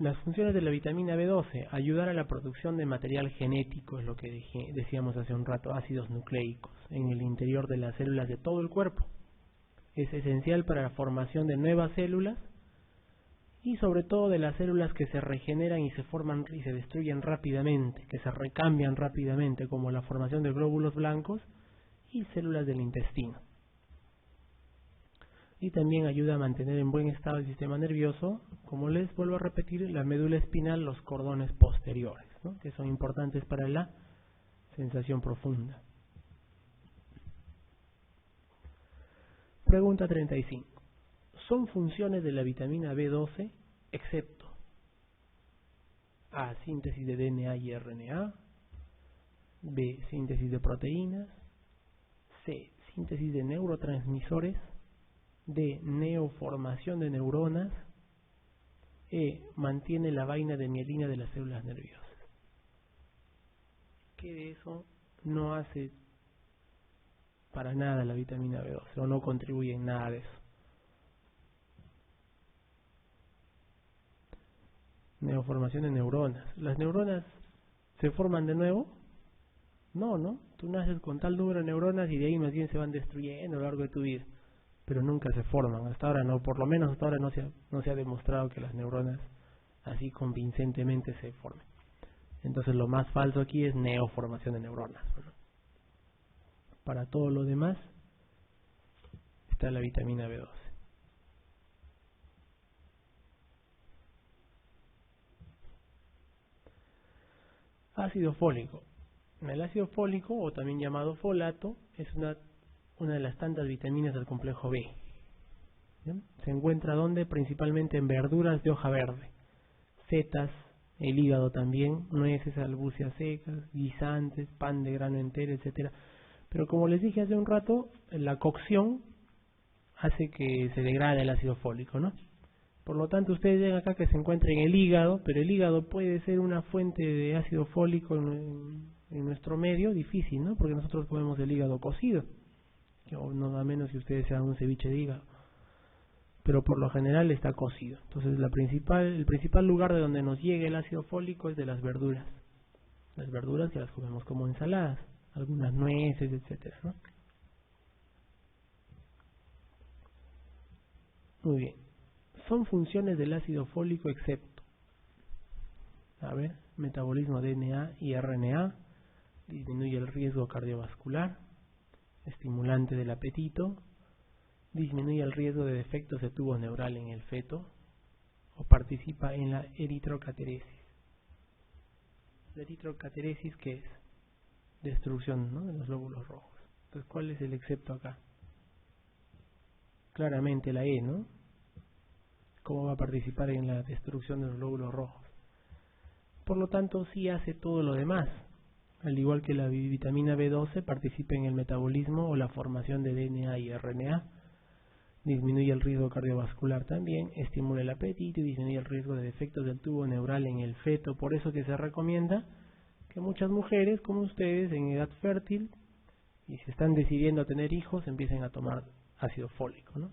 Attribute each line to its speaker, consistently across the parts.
Speaker 1: Las funciones de la vitamina B12, ayudar a la producción de material genético, es lo que decíamos hace un rato, ácidos nucleicos, en el interior de las células de todo el cuerpo. Es esencial para la formación de nuevas células y sobre todo de las células que se regeneran y se forman y se destruyen rápidamente, que se recambian rápidamente, como la formación de glóbulos blancos y células del intestino. Y también ayuda a mantener en buen estado el sistema nervioso, como les vuelvo a repetir, la médula espinal, los cordones posteriores, ¿no?, que son importantes para la sensación profunda. Pregunta 35. Son funciones de la vitamina B12 excepto A. Síntesis de DNA y RNA, B. Síntesis de proteínas, C. Síntesis de neurotransmisores, D. Neoformación de neuronas, E. Mantiene la vaina de mielina de las células nerviosas. ¿Qué de eso no hace para nada la vitamina B12 o no contribuye en nada de eso? Neoformación de neuronas. ¿Las neuronas se forman de nuevo? No, ¿no? Tú naces con tal número de neuronas y de ahí más bien se van destruyendo a lo largo de tu vida, pero nunca se forman. Hasta ahora no, por lo menos hasta ahora no se ha demostrado que las neuronas así convincentemente se formen. Entonces lo más falso aquí es neoformación de neuronas. Para todo lo demás está la vitamina B12. Ácido fólico. El ácido fólico, o también llamado folato, es una de las tantas vitaminas del complejo B. ¿Bien? Se encuentra ¿dónde? Principalmente en verduras de hoja verde, setas, el hígado también, nueces, albúceas secas, guisantes, pan de grano entero, etcétera. Pero como les dije hace un rato, la cocción hace que se degrade el ácido fólico, ¿no? Por lo tanto, ustedes ven acá que se encuentra en el hígado, pero el hígado puede ser una fuente de ácido fólico en nuestro medio difícil, ¿no? Porque nosotros comemos el hígado cocido, o no, a menos si ustedes se dan un ceviche de hígado, pero por lo general está cocido. Entonces el principal lugar de donde nos llega el ácido fólico es de las verduras que las comemos como ensaladas, algunas nueces, etcétera, ¿no? Muy bien. Son funciones del ácido fólico excepto, a ver, metabolismo de DNA y RNA, disminuye el riesgo cardiovascular, estimulante del apetito, disminuye el riesgo de defectos de tubo neural en el feto, o participa en la eritrocateresis. La eritrocateresis, ¿qué es? Destrucción, ¿no?, de los glóbulos rojos. Entonces, ¿cuál es el excepto acá? Claramente la E, ¿no? ¿Cómo va a participar en la destrucción de los glóbulos rojos? Por lo tanto, sí hace todo lo demás. Al igual que la vitamina B12, participa en el metabolismo o la formación de DNA y RNA, disminuye el riesgo cardiovascular también, estimula el apetito y disminuye el riesgo de defectos del tubo neural en el feto. Por eso que se recomienda que muchas mujeres como ustedes en edad fértil y si están decidiendo tener hijos empiecen a tomar ácido fólico, ¿no?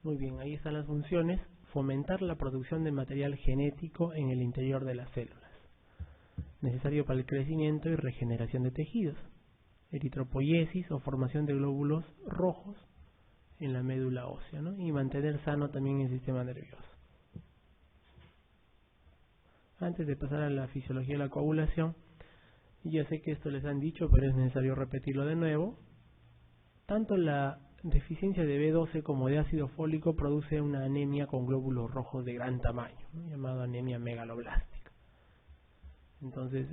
Speaker 1: Muy bien, ahí están las funciones. Fomentar la producción de material genético en el interior de las células, necesario para el crecimiento y regeneración de tejidos. Eritropoiesis o formación de glóbulos rojos en la médula ósea, ¿no? Y mantener sano también el sistema nervioso. Antes de pasar a la fisiología de la coagulación, ya sé que esto les han dicho, pero es necesario repetirlo de nuevo. Tanto la deficiencia de B12 como de ácido fólico produce una anemia con glóbulos rojos de gran tamaño, ¿no?, llamada anemia megaloblástica. Entonces,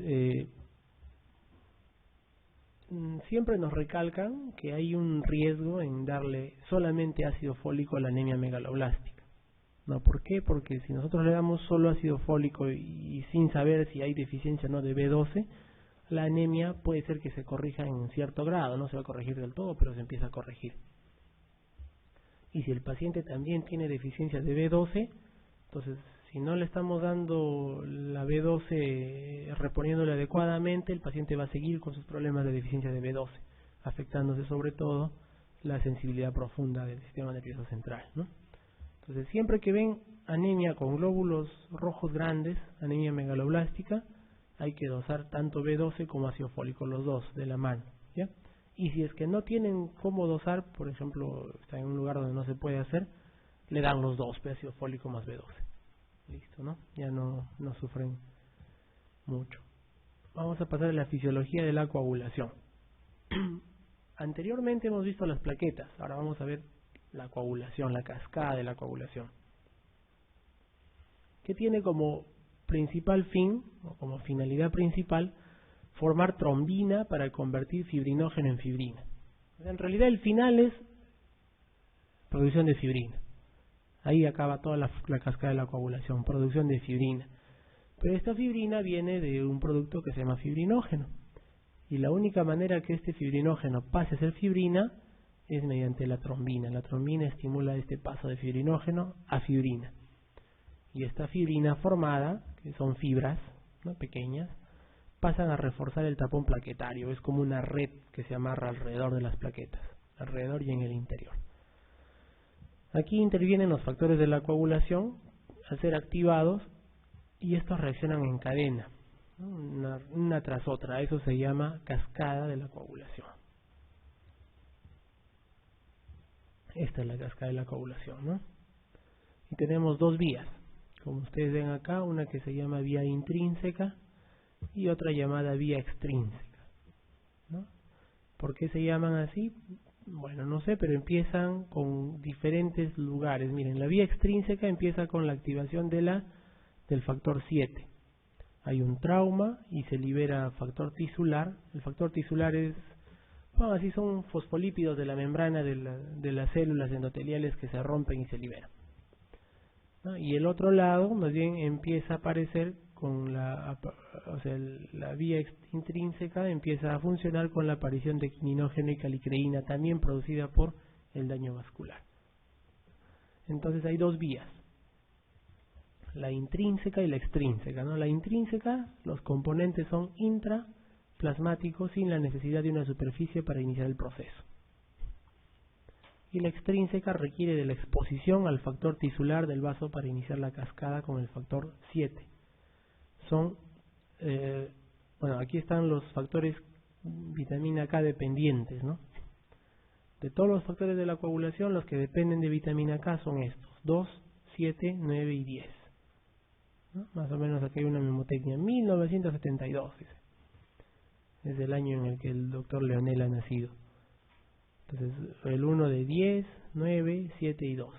Speaker 1: siempre nos recalcan que hay un riesgo en darle solamente ácido fólico a la anemia megaloblástica. ¿No? ¿Por qué? Porque si nosotros le damos solo ácido fólico y sin saber si hay deficiencia o no de B12, la anemia puede ser que se corrija en cierto grado, no se va a corregir del todo, pero se empieza a corregir. Y si el paciente también tiene deficiencia de B12, entonces si no le estamos dando la B12, reponiéndole adecuadamente, el paciente va a seguir con sus problemas de deficiencia de B12, afectándose sobre todo la sensibilidad profunda del sistema nervioso central, ¿no? Entonces siempre que ven anemia con glóbulos rojos grandes, anemia megaloblástica, hay que dosar tanto B12 como ácido fólico, los dos de la mano, ¿ya? Y si es que no tienen cómo dosar, por ejemplo, está en un lugar donde no se puede hacer, le dan los dos, ácido fólico más B12. Listo, ¿no? Ya no sufren mucho. Vamos a pasar a la fisiología de la coagulación. Anteriormente hemos visto las plaquetas, ahora vamos a ver la coagulación, la cascada de la coagulación, que tiene como principal fin, o como finalidad principal, formar trombina para convertir fibrinógeno en fibrina. En realidad el final es producción de fibrina. Ahí acaba toda la cascada de la coagulación, producción de fibrina. Pero esta fibrina viene de un producto que se llama fibrinógeno. Y la única manera que este fibrinógeno pase a ser fibrina es mediante la trombina. La trombina estimula este paso de fibrinógeno a fibrina. Y esta fibrina formada, que son fibras, ¿no?, pequeñas, pasan a reforzar el tapón plaquetario. Es como una red que se amarra alrededor de las plaquetas, alrededor y en el interior. Aquí intervienen los factores de la coagulación al ser activados y estos reaccionan en cadena, ¿no?, una tras otra. Eso se llama cascada de la coagulación. Esta es la cascada de la coagulación, ¿no? Y tenemos dos vías, como ustedes ven acá, una que se llama vía intrínseca y otra llamada vía extrínseca, ¿no? ¿Por qué se llaman así? Bueno, no sé, pero empiezan con diferentes lugares. Miren, la vía extrínseca empieza con la activación del factor 7. Hay un trauma y se libera factor tisular. El factor tisular es, bueno, así son fosfolípidos de la membrana de las células endoteliales que se rompen y se liberan, ¿no? Y el otro lado, más bien, empieza a aparecer con la vía intrínseca empieza a funcionar con la aparición de quininógeno y calicreína, también producida por el daño vascular. Entonces hay dos vías, la intrínseca y la extrínseca, ¿no? La intrínseca, los componentes son intraplasmáticos sin la necesidad de una superficie para iniciar el proceso. Y la extrínseca requiere de la exposición al factor tisular del vaso para iniciar la cascada con el factor 7. Son, bueno, aquí están los factores vitamina K dependientes, ¿no? De todos los factores de la coagulación, los que dependen de vitamina K son estos: 2, 7, 9 y 10. ¿No? Más o menos aquí hay una memotecnia, 1972, dice. Es el año en el que el doctor Leonel ha nacido. Entonces, el 1 de 10, 9, 7 y 2.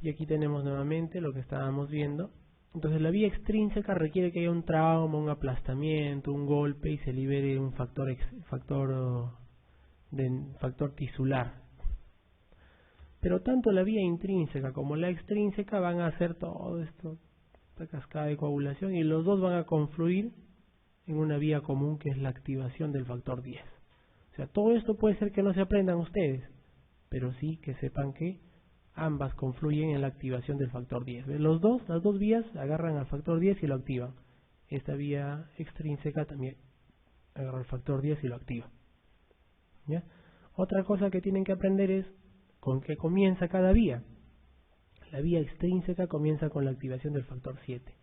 Speaker 1: Y aquí tenemos nuevamente lo que estábamos viendo. Entonces la vía extrínseca requiere que haya un trauma, un aplastamiento, un golpe y se libere un factor tisular. Pero tanto la vía intrínseca como la extrínseca van a hacer todo esto, esta cascada de coagulación, y los dos van a confluir en una vía común que es la activación del factor 10. O sea, todo esto puede ser que no se aprendan ustedes, pero sí que sepan que ambas confluyen en la activación del factor 10. Las dos vías agarran al factor 10 y lo activan. Esta vía extrínseca también agarra el factor 10 y lo activa. ¿Ya? Otra cosa que tienen que aprender es con qué comienza cada vía. La vía extrínseca comienza con la activación del factor 7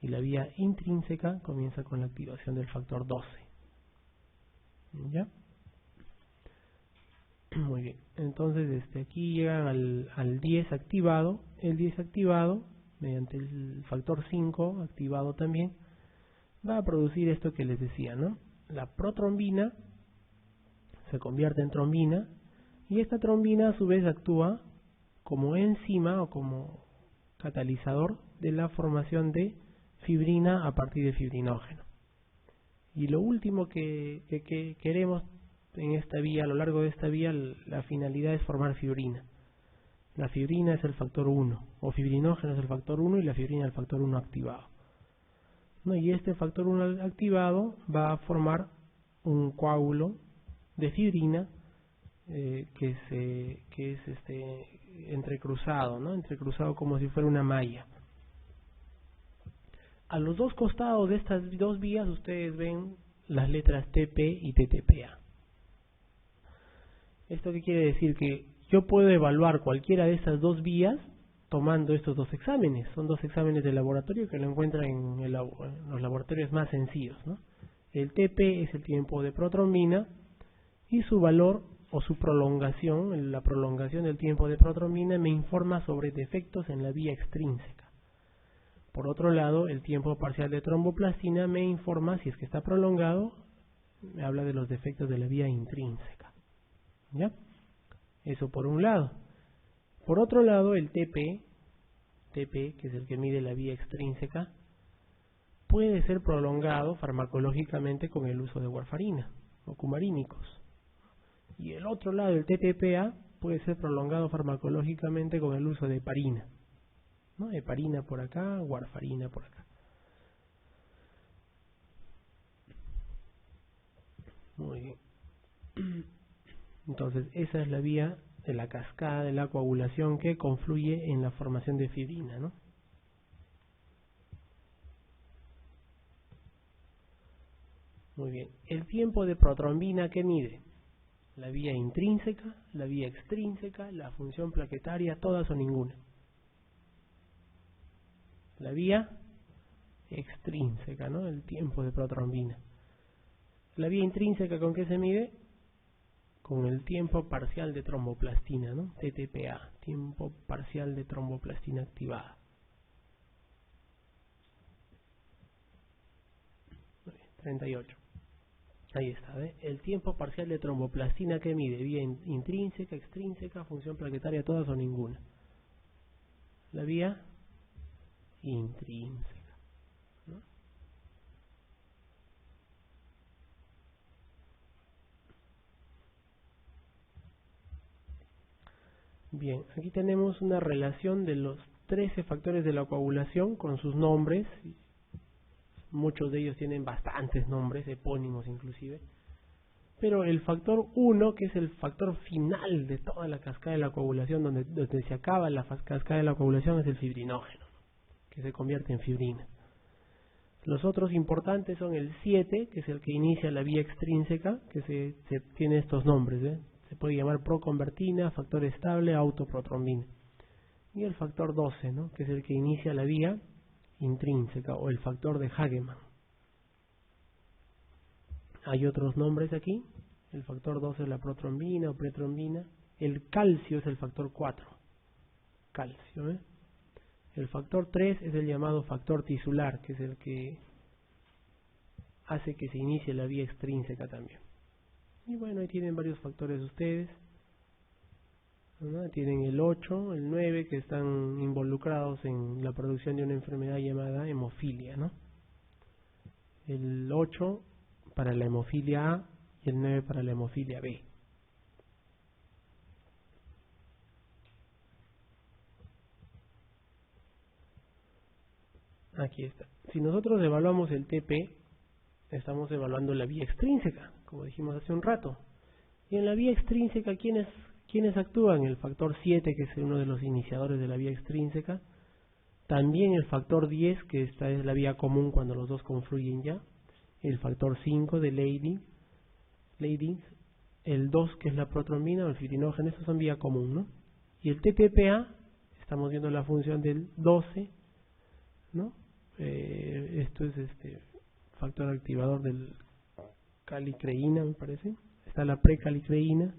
Speaker 1: y la vía intrínseca comienza con la activación del factor 12. ¿Ya? Muy bien, entonces aquí llegan al 10 activado. El 10 activado, mediante el factor 5 activado también, va a producir esto que les decía, ¿no? La protrombina se convierte en trombina y esta trombina a su vez actúa como enzima o como catalizador de la formación de fibrina a partir de fibrinógeno. Y lo último que queremos en esta vía, a lo largo de esta vía, la finalidad es formar fibrina. La fibrina es el factor 1, o fibrinógeno es el factor 1 y la fibrina el factor 1 activado, ¿no? Y este factor 1 activado va a formar un coágulo de fibrina que es entrecruzado, ¿no? Entrecruzado como si fuera una malla. A los dos costados de estas dos vías ustedes ven las letras TP y TTPA. ¿Esto qué quiere decir? Que yo puedo evaluar cualquiera de estas dos vías tomando estos dos exámenes. Son dos exámenes de laboratorio que lo encuentran en los laboratorios más sencillos, ¿no? El TP es el tiempo de protrombina y su valor o su prolongación, la prolongación del tiempo de protrombina me informa sobre defectos en la vía extrínseca. Por otro lado, el tiempo parcial de tromboplastina me informa, si es que está prolongado, me habla de los defectos de la vía intrínseca. ¿Ya? Eso por un lado. Por otro lado, el TP, que es el que mide la vía extrínseca, puede ser prolongado farmacológicamente con el uso de warfarina o cumarínicos. Y el otro lado, el TTPA, puede ser prolongado farmacológicamente con el uso de heparina, ¿no? Heparina por acá, warfarina por acá. Muy bien. Entonces, esa es la vía de la cascada de la coagulación que confluye en la formación de fibrina, ¿no? Muy bien. El tiempo de protrombina, ¿qué mide? La vía intrínseca, la vía extrínseca, la función plaquetaria, todas o ninguna. La vía extrínseca, ¿no? El tiempo de protrombina. La vía intrínseca, ¿con qué se mide? Con el tiempo parcial de tromboplastina, ¿no? TTPA, tiempo parcial de tromboplastina activada. 38. Ahí está, ¿ve? El tiempo parcial de tromboplastina que mide, vía intrínseca, extrínseca, función plaquetaria, todas o ninguna. La vía intrínseca, ¿no? Bien, aquí tenemos una relación de los 13 factores de la coagulación con sus nombres. Muchos de ellos tienen bastantes nombres, epónimos inclusive. Pero el factor 1, que es el factor final de toda la cascada de la coagulación, donde se acaba la cascada de la coagulación, es el fibrinógeno, que se convierte en fibrina. Los otros importantes son el 7, que es el que inicia la vía extrínseca, que se tiene estos nombres, ¿eh? Se puede llamar proconvertina, factor estable, autoprotrombina. Y el factor 12, ¿no? Que es el que inicia la vía intrínseca, o el factor de Hagemann. Hay otros nombres aquí. El factor 12 es la protrombina o pretrombina. El calcio es el factor 4. Calcio, ¿eh? El factor 3 es el llamado factor tisular, que es el que hace que se inicie la vía extrínseca también. Y bueno, ahí tienen varios factores ustedes, ¿no? Tienen el 8, el 9, que están involucrados en la producción de una enfermedad llamada hemofilia, ¿no? El 8 para la hemofilia A y el 9 para la hemofilia B. Aquí está. Si nosotros evaluamos el TP, estamos evaluando la vía extrínseca, como dijimos hace un rato. Y en la vía extrínseca, ¿quiénes actúan? El factor 7, que es uno de los iniciadores de la vía extrínseca. También el factor 10, que esta es la vía común cuando los dos confluyen ya. El factor 5 de Leydins. El 2, que es la protrombina o el fibrinógeno, estos son vía común, ¿no? Y el TTPA, estamos viendo la función del 12, ¿no? Esto es factor activador del calicreína, me parece. Está la precalicreína.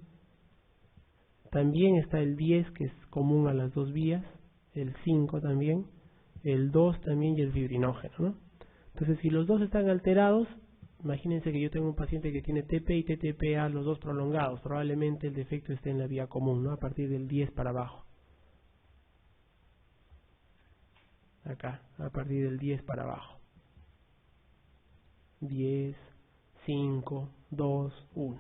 Speaker 1: También está el 10, que es común a las dos vías. El 5 también. El 2 también y el fibrinógeno, ¿no? Entonces, si los dos están alterados, imagínense que yo tengo un paciente que tiene TP y TTPA, los dos prolongados. Probablemente el defecto esté en la vía común, ¿no? A partir del 10 para abajo. Acá, a partir del 10 para abajo. 10, 5, 2, 1.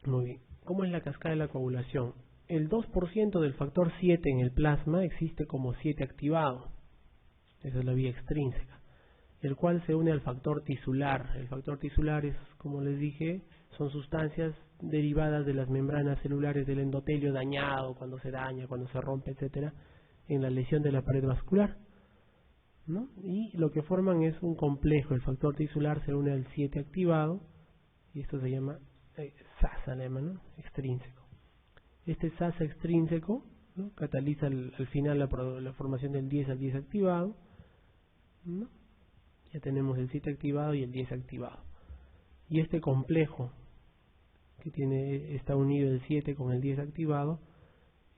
Speaker 1: Muy bien. ¿Cómo es la cascada de la coagulación? El 2% del factor 7 en el plasma existe como 7 activado. Esa es la vía extrínseca. El cual se une al factor tisular. El factor tisular es, como les dije, son sustancias derivadas de las membranas celulares del endotelio dañado, cuando se daña, cuando se rompe, etcétera, en la lesión de la pared vascular. ¿no? Y lo que forman es un complejo. El factor tisular se une al 7 activado y esto se llama SAS alemán, ¿no? Extrínseco. Este SAS extrínseco, ¿no? Cataliza al final la formación del 10 al 10 activado, ¿no? Ya tenemos el 7 activado y el 10 activado. Y este complejo que está unido el 7 con el 10 activado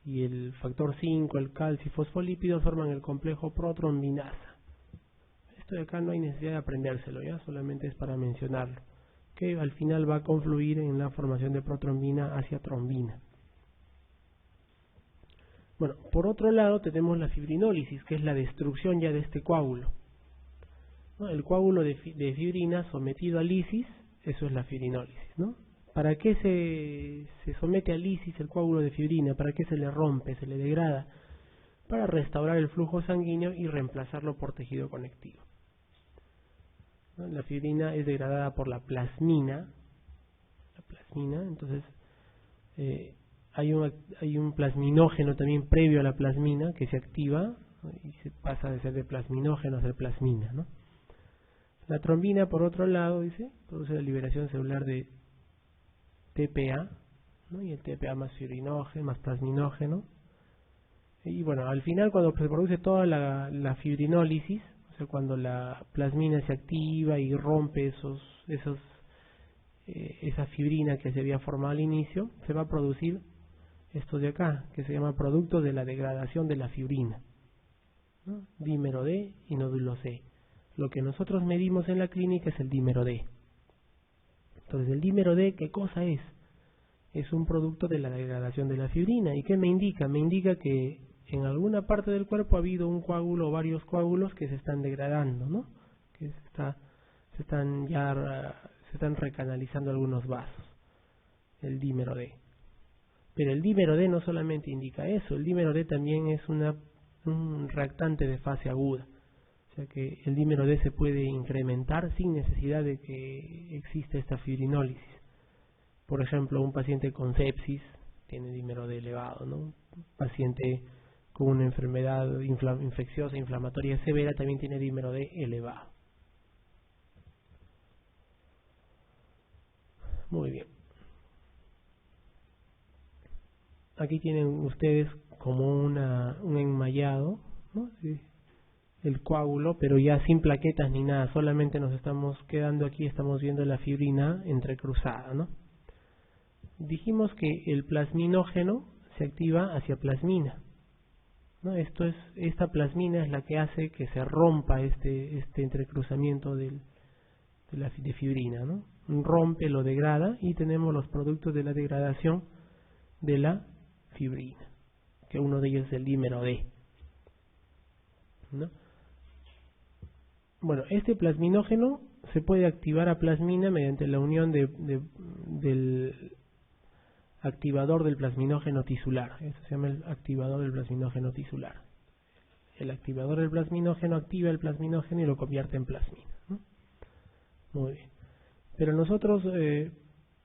Speaker 1: y el factor 5, el calcio y fosfolípidos forman el complejo protrombinasa. Esto de acá no hay necesidad de aprendérselo, ya solamente es para mencionarlo, que al final va a confluir en la formación de protrombina hacia trombina. Bueno, por otro lado tenemos la fibrinólisis, que es la destrucción ya de este coágulo, ¿no? El coágulo de fibrina sometido a lisis, eso es la fibrinólisis, ¿no? ¿Para qué se somete a lisis el coágulo de fibrina? ¿Para qué se le rompe, se le degrada? Para restaurar el flujo sanguíneo y reemplazarlo por tejido conectivo, ¿no? La fibrina es degradada por la plasmina, entonces hay un plasminógeno también previo a la plasmina que se activa, ¿no? Y se pasa de ser de plasminógeno a ser plasmina, ¿no? La trombina, por otro lado, produce la liberación celular de TPA, ¿no? Y el TPA más fibrinógeno, más plasminógeno. Y bueno, al final cuando se produce toda la fibrinólisis, o sea, cuando la plasmina se activa y rompe esa fibrina que se había formado al inicio, se va a producir esto de acá, que se llama producto de la degradación de la fibrina, ¿no? Dímero D y nódulo C. Lo que nosotros medimos en la clínica es el dímero D. Entonces, el dímero D, ¿qué cosa es? Es un producto de la degradación de la fibrina. ¿Y qué me indica? Me indica que en alguna parte del cuerpo ha habido un coágulo o varios coágulos que se están degradando, ¿no? Que se están recanalizando algunos vasos. El dímero D. Pero el dímero D no solamente indica eso, el dímero D también es un reactante de fase aguda. O sea que el dímero D se puede incrementar sin necesidad de que exista esta fibrinólisis. Por ejemplo, un paciente con sepsis tiene dímero D elevado, ¿no? Un paciente con una enfermedad infecciosa, inflamatoria severa, también tiene dímero D elevado. Muy bien. Aquí tienen ustedes como un enmayado, ¿no? Sí, el coágulo, pero ya sin plaquetas ni nada, solamente nos estamos quedando aquí, estamos viendo la fibrina entrecruzada, ¿no? Dijimos que el plasminógeno se activa hacia plasmina, ¿no? Esta plasmina es la que hace que se rompa este entrecruzamiento de fibrina, ¿no? Rompe, lo degrada y tenemos los productos de la degradación de la fibrina, que uno de ellos es el dímero D, ¿no? Bueno, este plasminógeno se puede activar a plasmina mediante la unión del activador del plasminógeno tisular. Eso se llama el activador del plasminógeno tisular. El activador del plasminógeno activa el plasminógeno y lo convierte en plasmina, ¿no? Muy bien. Pero nosotros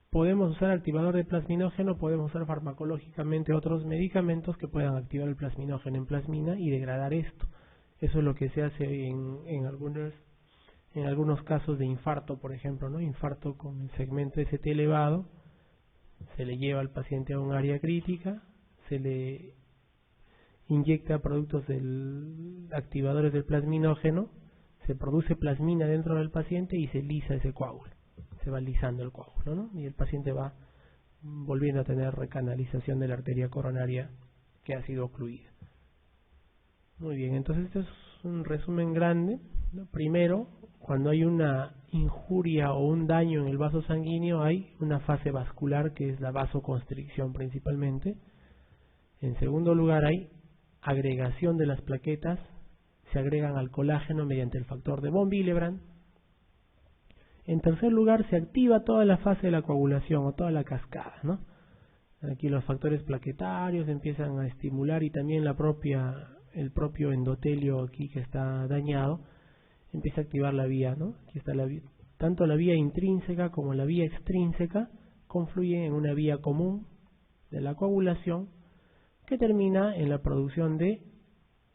Speaker 1: podemos usar activador de plasminógeno, podemos usar farmacológicamente otros medicamentos que puedan activar el plasminógeno en plasmina y degradar esto. Eso es lo que se hace en algunos casos de infarto, por ejemplo, ¿no? Infarto con el segmento ST elevado, se le lleva al paciente a un área crítica, se le inyecta productos activadores del plasminógeno, se produce plasmina dentro del paciente y se lisa ese coágulo, se va lisando el coágulo, ¿no? Y el paciente va volviendo a tener recanalización de la arteria coronaria que ha sido ocluida. Muy bien, entonces este es un resumen grande, ¿no? Primero, cuando hay una injuria o un daño en el vaso sanguíneo, hay una fase vascular que es la vasoconstricción principalmente. En segundo lugar, hay agregación de las plaquetas, se agregan al colágeno mediante el factor de von Willebrand. En tercer lugar, se activa toda la fase de la coagulación o toda la cascada, ¿no? Aquí los factores plaquetarios empiezan a estimular y también el propio endotelio aquí que está dañado empieza a activar la vía, ¿no? Aquí está la vía, tanto la vía intrínseca como la vía extrínseca confluyen en una vía común de la coagulación que termina en la producción de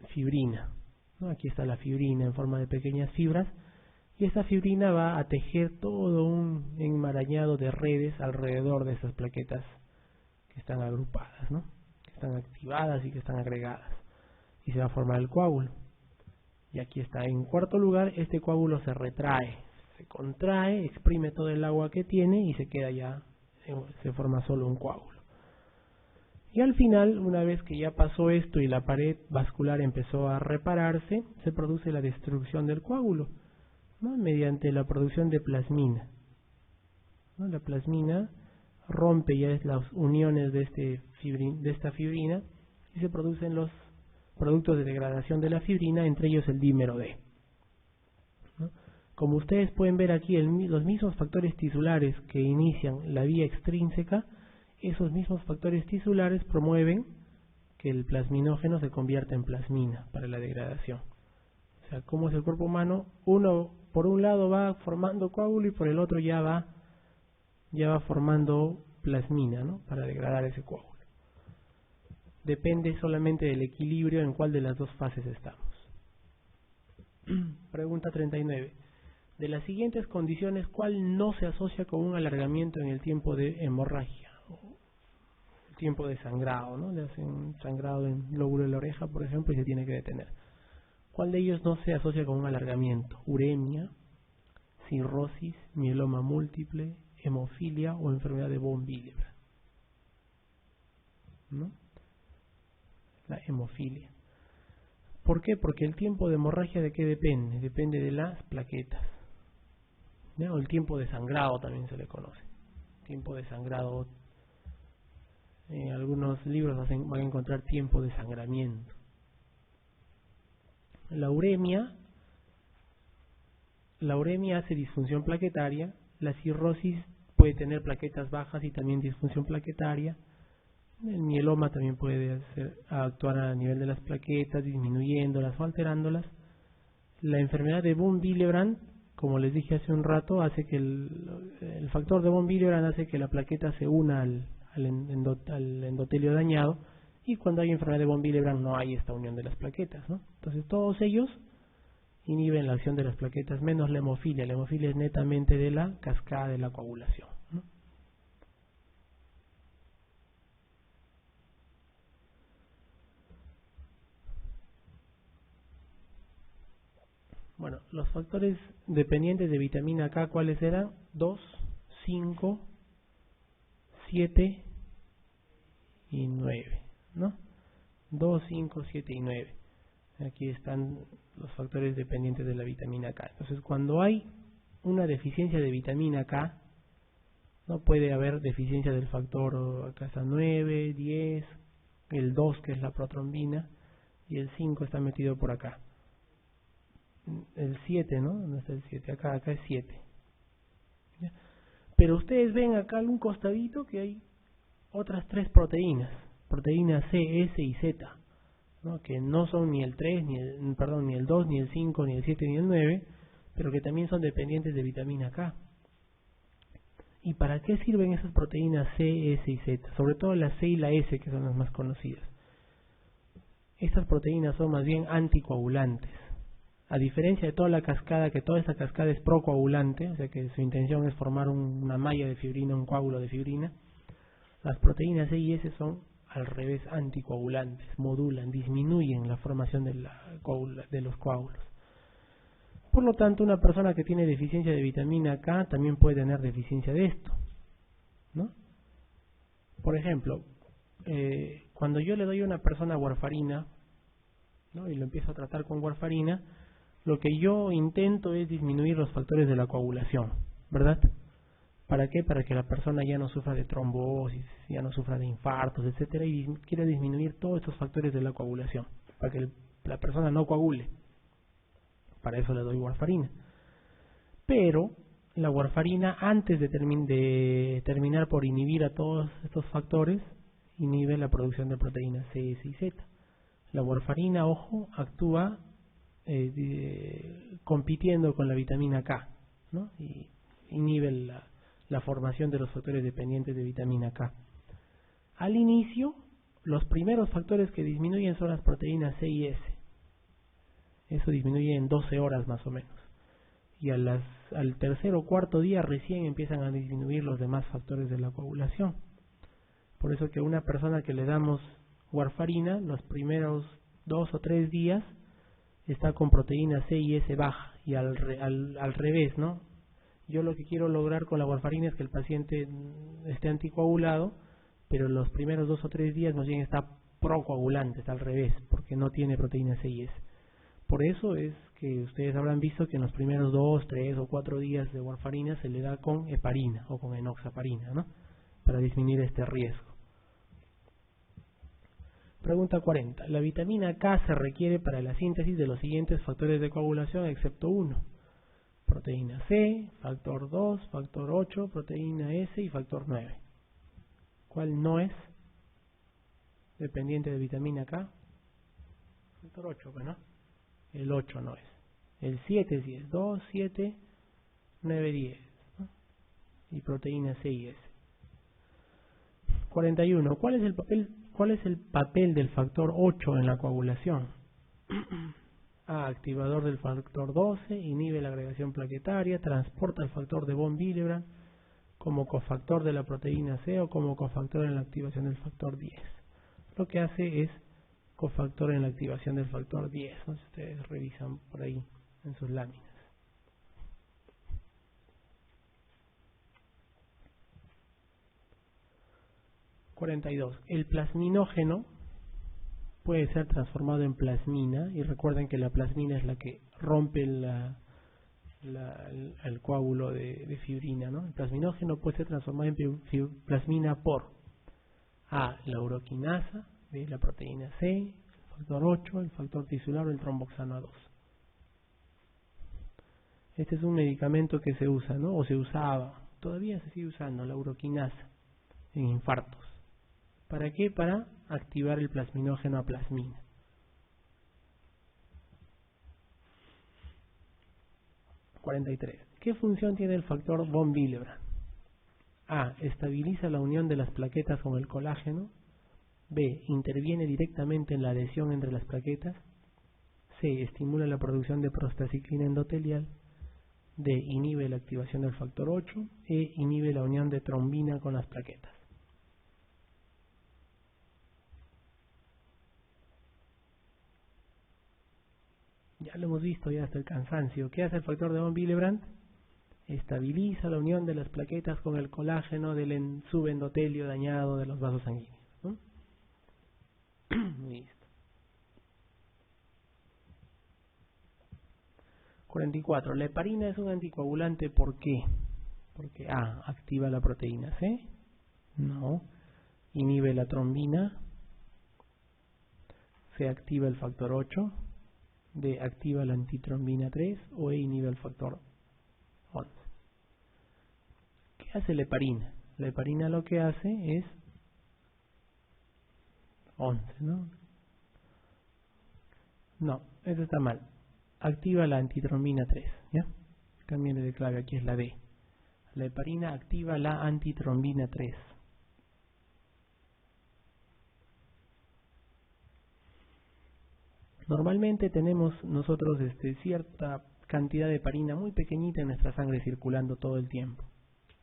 Speaker 1: fibrina, ¿no? Aquí está la fibrina en forma de pequeñas fibras, y esta fibrina va a tejer todo un enmarañado de redes alrededor de esas plaquetas que están agrupadas, ¿no? Que están activadas y que están agregadas, y se va a formar el coágulo. Y aquí está, en cuarto lugar, este coágulo se retrae, se contrae, exprime todo el agua que tiene y se queda ya, se forma solo un coágulo. Y al final, una vez que ya pasó esto y la pared vascular empezó a repararse, se produce la destrucción del coágulo, ¿no? Mediante la producción de plasmina, ¿no? La plasmina rompe ya las uniones de esta fibrina y se producen los productos de degradación de la fibrina, entre ellos el dímero D, ¿no? Como ustedes pueden ver aquí, los mismos factores tisulares que inician la vía extrínseca, esos mismos factores tisulares promueven que el plasminógeno se convierta en plasmina para la degradación. O sea, como es el cuerpo humano, uno por un lado va formando coágulo y por el otro ya va formando plasmina, ¿no? Para degradar ese coágulo. Depende solamente del equilibrio en cuál de las dos fases estamos. Pregunta 39. De las siguientes condiciones, ¿cuál no se asocia con un alargamiento en el tiempo de hemorragia? El tiempo de sangrado, ¿no? Le hacen sangrado en el lóbulo de la oreja, por ejemplo, y se tiene que detener. ¿Cuál de ellos no se asocia con un alargamiento? Uremia, cirrosis, mieloma múltiple, hemofilia o enfermedad de von Willebrand, ¿no? La hemofilia. ¿Por qué? Porque el tiempo de hemorragia, ¿de qué depende? Depende de las plaquetas, ¿no? O el tiempo de sangrado también se le conoce. Tiempo de sangrado. En algunos libros van a encontrar tiempo de sangramiento. La uremia hace disfunción plaquetaria. La cirrosis puede tener plaquetas bajas y también disfunción plaquetaria. El mieloma también puede actuar a nivel de las plaquetas, disminuyéndolas o alterándolas. La enfermedad de von Willebrand, como les dije hace un rato, hace que el factor de von Willebrand hace que la plaqueta se una al endotelio dañado, y cuando hay enfermedad de von Willebrand no hay esta unión de las plaquetas, ¿no? Entonces todos ellos inhiben la acción de las plaquetas, menos la hemofilia. La hemofilia es netamente de la cascada de la coagulación, ¿no? Bueno, los factores dependientes de vitamina K, ¿cuáles eran? 2, 5, 7 y 9, ¿no? 2, 5, 7 y 9. Aquí están los factores dependientes de la vitamina K. Entonces, cuando hay una deficiencia de vitamina K, no puede haber deficiencia del factor, acá está 9, 10, el 2 que es la protrombina, y el 5 está metido por acá. El 7, ¿no? ¿Dónde está el 7? Acá es 7. ¿Ya? Pero ustedes ven acá en un costadito que hay otras 3 proteínas. Proteínas C, S y Z, ¿no? Que no son ni el 3, ni el 2, ni el 5, ni el 7, ni el 9, pero que también son dependientes de vitamina K. ¿Y para qué sirven esas proteínas C, S y Z? Sobre todo la C y la S, que son las más conocidas. Estas proteínas son más bien anticoagulantes. A diferencia de toda la cascada, que toda esta cascada es procoagulante, o sea que su intención es formar una malla de fibrina, un coágulo de fibrina, las proteínas C y S son al revés, anticoagulantes, modulan, disminuyen la formación de los coágulos. Por lo tanto, una persona que tiene deficiencia de vitamina K también puede tener deficiencia de esto, ¿no? Por ejemplo, cuando yo le doy a una persona warfarina, ¿no? Y lo empiezo a tratar con warfarina, lo que yo intento es disminuir los factores de la coagulación, ¿verdad? ¿Para qué? Para que la persona ya no sufra de trombosis, ya no sufra de infartos, etcétera, y quiere disminuir todos estos factores de la coagulación, para que la persona no coagule. Para eso le doy warfarina. Pero la warfarina, antes de terminar por inhibir a todos estos factores, inhibe la producción de proteínas C, S y Z. La warfarina, ojo, actúa compitiendo con la vitamina K, ¿no? Y inhibe la formación de los factores dependientes de vitamina K. Al inicio, los primeros factores que disminuyen son las proteínas C y S. Eso disminuye en 12 horas más o menos. Y al tercer o cuarto día recién empiezan a disminuir los demás factores de la coagulación. Por eso que a una persona que le damos warfarina, los primeros 2 o 3 días está con proteína C y S baja, y al revés, ¿no? Yo lo que quiero lograr con la warfarina es que el paciente esté anticoagulado, pero los primeros 2 o 3 días más bien está procoagulante, está al revés, porque no tiene proteína C y S. Por eso es que ustedes habrán visto que en los primeros 2, 3 o 4 días de warfarina se le da con heparina o con enoxaparina, ¿no? Para disminuir este riesgo. Pregunta 40. La vitamina K se requiere para la síntesis de los siguientes factores de coagulación excepto uno. Proteína C, factor 2, factor 8, proteína S y factor 9. ¿Cuál no es dependiente de vitamina K? Factor 8, ¿no? El 8 no es. El 7 sí es. 2, 7, 9, 10. ¿No? Y proteína C y S. 41. ¿Cuál es el papel del factor 8 en la coagulación? A. Activador del factor 12, inhibe la agregación plaquetaria, transporta el factor de von Willebrand como cofactor de la proteína C o como cofactor en la activación del factor 10. Lo que hace es cofactor en la activación del factor 10, ¿no? Si ustedes revisan por ahí en sus láminas. El plasminógeno puede ser transformado en plasmina, y recuerden que la plasmina es la que rompe el coágulo de fibrina, ¿no? El plasminógeno puede ser transformado en plasmina por A. La uroquinasa, B. La proteína C, el factor 8, el factor tisular o el tromboxano A2. Este es un medicamento que se usa, ¿no? O se usaba, todavía se sigue usando, la uroquinasa en infartos. ¿Para qué? Para activar el plasminógeno a plasmina. 43. ¿Qué función tiene el factor von Willebrand? A. Estabiliza la unión de las plaquetas con el colágeno. B. Interviene directamente en la adhesión entre las plaquetas. C. Estimula la producción de prostaciclina endotelial. D. Inhibe la activación del factor 8. E. Inhibe la unión de trombina con las plaquetas. Ya lo hemos visto ya hasta el cansancio. ¿Qué hace el factor de von Willebrand? Estabiliza la unión de las plaquetas con el colágeno del subendotelio dañado de los vasos sanguíneos, ¿no? Listo. 44. La heparina es un anticoagulante, ¿por qué? Porque A. Activa la proteína C. No. Inhibe la trombina. C. Activa el factor 8. D. Activa la antitrombina 3. O E. Inhibe el factor 11. ¿Qué hace la heparina? La heparina lo que hace es 11, ¿no? No, eso está mal. Activa la antitrombina 3, ¿ya? Cambien de clave, aquí es la D. La heparina activa la antitrombina 3. Normalmente tenemos nosotros cierta cantidad de heparina muy pequeñita en nuestra sangre circulando todo el tiempo,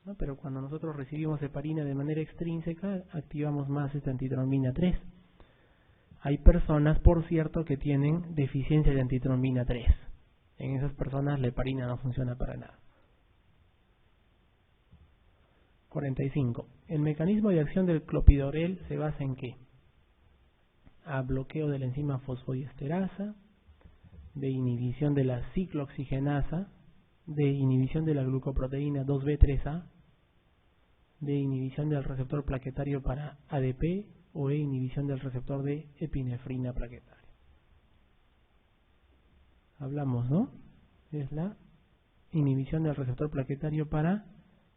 Speaker 1: ¿no? Pero cuando nosotros recibimos heparina de manera extrínseca, activamos más esta antitrombina 3. Hay personas, por cierto, que tienen deficiencia de antitrombina 3. En esas personas la heparina no funciona para nada. 45. El mecanismo de acción del clopidogrel se basa en ¿qué? A. Bloqueo de la enzima fosfodiesterasa. B. Inhibición de la ciclooxigenasa. D. Inhibición de la glucoproteína 2B3A. D. Inhibición del receptor plaquetario para ADP. O E. Inhibición del receptor de epinefrina plaquetaria. Hablamos, ¿no? Es la inhibición del receptor plaquetario para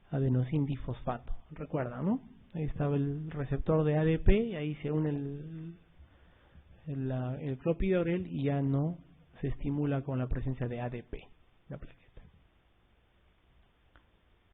Speaker 1: adenosín difosfato. Recuerda, ¿no? Ahí estaba el receptor de ADP y ahí se une el clopidogrel y ya no se estimula con la presencia de ADP, la plaqueta.